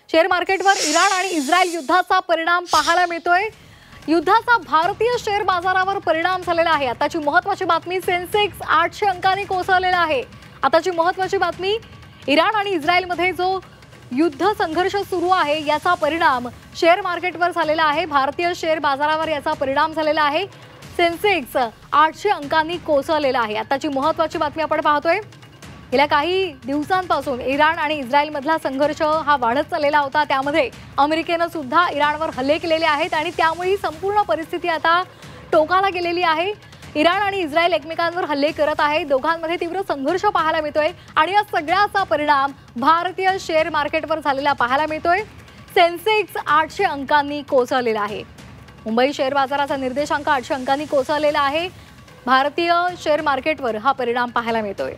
Share मार्केटवर Iran आणि Israel युद्धाचा परिणाम पाहायला मिळतोय। युद्धाचा भारतीय शेअर बाजारावर परिणाम झालेला आहे। आताची महत्त्वाची बातमी, सेन्सेक्स 800 अंकांनी कोसळलेला आहे। आताची महत्त्वाची बातमी, इराण आणि इस्रायलमध्ये जो युद्ध संघर्ष सुरू आहे याचा परिणाम शेअर मार्केटवर झालेला आहे। भारतीय शेअर बाजारावर याचा परिणाम झालेला आहे। सेन्सेक्स 800 अंकांनी कोसळलेला आहे। आताची महत्त्वाची बातमी आपण पाहतोय। गेल्या काही दिवसांपासून इराण आणि इस्रायलमधला संघर्ष हा वाढत चाललेला होता। त्यामध्ये अमेरिकेने सुद्धा इराणवर हल्ले केलेले आहेत आणि त्यामुळे ही संपूर्ण परिस्थिती आता टोकाला गेलेली आहे। इराण आणि इस्रायल एकमेकांवर हल्ले करत आहेत। दोघांमध्ये तीव्र संघर्ष पाहायला मिळतोय आणि या सगळ्याचा परिणाम भारतीय शेअर मार्केटवर झालेला पाहायला मिळतोय। सेन्सेक्स 800 अंकांनी कोसळलेला आहे। मुंबई शेअर बाजाराचा निर्देशांक 800 अंकांनी कोसळलेला आहे। भारतीय शेअर मार्केटवर हा परिणाम पाहायला मिळतोय।